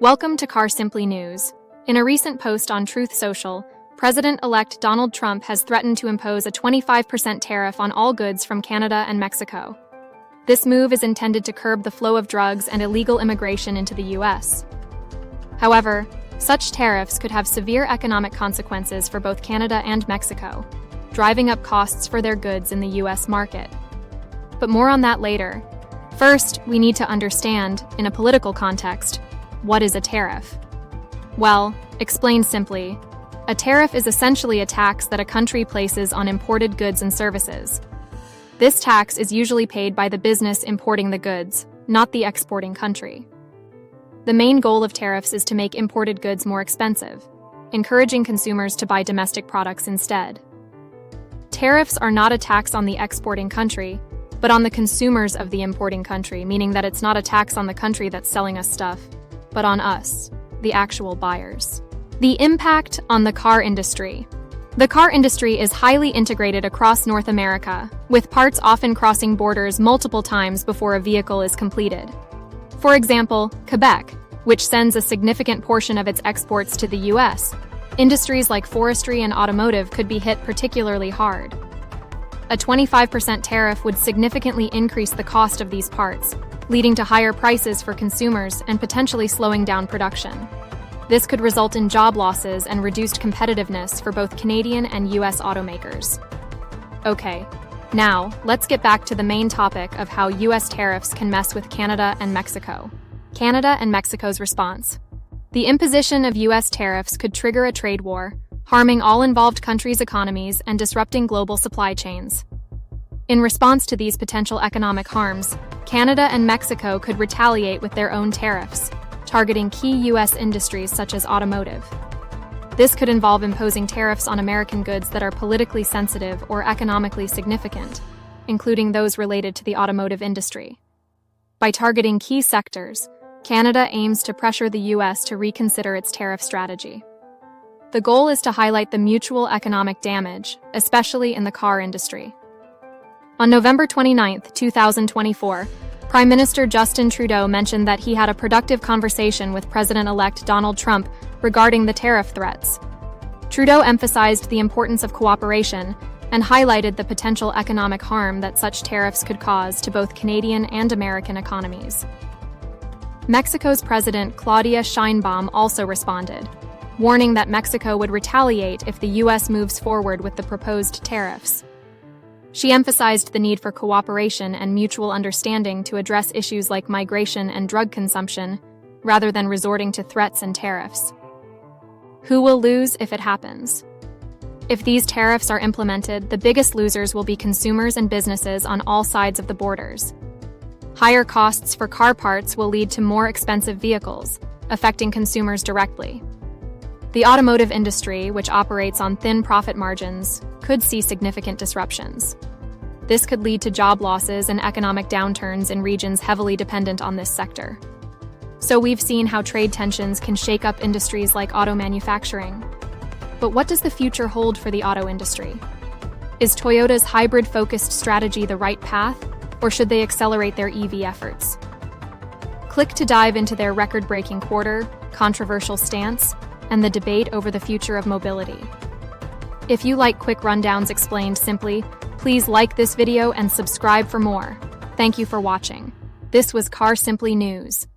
Welcome to Carsimply News. In a recent post on Truth Social, President-elect Donald Trump has threatened to impose a 25% tariff on all goods from Canada and Mexico. This move is intended to curb the flow of drugs and illegal immigration into the U.S. However, such tariffs could have severe economic consequences for both Canada and Mexico, driving up costs for their goods in the U.S. market. But more on that later. First, we need to understand, in a political context, what is a tariff? Well, explained simply, a tariff is essentially a tax that a country places on imported goods and services. This tax is usually paid by the business importing the goods, not the exporting country. The main goal of tariffs is to make imported goods more expensive, encouraging consumers to buy domestic products instead. Tariffs are not a tax on the exporting country, but on the consumers of the importing country, meaning that it's not a tax on the country that's selling us stuff, but on us, the actual buyers. The impact on the car industry. The car industry is highly integrated across North America, with parts often crossing borders multiple times before a vehicle is completed. For example, Quebec, which sends a significant portion of its exports to the U.S., industries like forestry and automotive could be hit particularly hard. A 25% tariff would significantly increase the cost of these parts, leading to higher prices for consumers and potentially slowing down production. This could result in job losses and reduced competitiveness for both Canadian and U.S. automakers. Okay, now let's get back to the main topic of how U.S. tariffs can mess with Canada and Mexico. Canada and Mexico's response. The imposition of U.S. tariffs could trigger a trade war, harming all involved countries' economies and disrupting global supply chains. In response to these potential economic harms, Canada and Mexico could retaliate with their own tariffs, targeting key U.S. industries such as automotive. This could involve imposing tariffs on American goods that are politically sensitive or economically significant, including those related to the automotive industry. By targeting key sectors, Canada aims to pressure the U.S. to reconsider its tariff strategy. The goal is to highlight the mutual economic damage, especially in the car industry. On November 29, 2024, Prime Minister Justin Trudeau mentioned that he had a productive conversation with President-elect Donald Trump regarding the tariff threats. Trudeau emphasized the importance of cooperation and highlighted the potential economic harm that such tariffs could cause to both Canadian and American economies. Mexico's President Claudia Sheinbaum also responded, warning that Mexico would retaliate if the U.S. moves forward with the proposed tariffs. She emphasized the need for cooperation and mutual understanding to address issues like migration and drug consumption, rather than resorting to threats and tariffs. Who will lose if it happens? If these tariffs are implemented, the biggest losers will be consumers and businesses on all sides of the borders. Higher costs for car parts will lead to more expensive vehicles, affecting consumers directly. The automotive industry, which operates on thin profit margins, could see significant disruptions. This could lead to job losses and economic downturns in regions heavily dependent on this sector. So we've seen how trade tensions can shake up industries like auto manufacturing. But what does the future hold for the auto industry? Is Toyota's hybrid-focused strategy the right path, or should they accelerate their EV efforts? Click to dive into their record-breaking quarter, controversial stance, and the debate over the future of mobility. If you like quick rundowns explained simply, please like this video and subscribe for more. Thank you for watching. This was Carsimply News.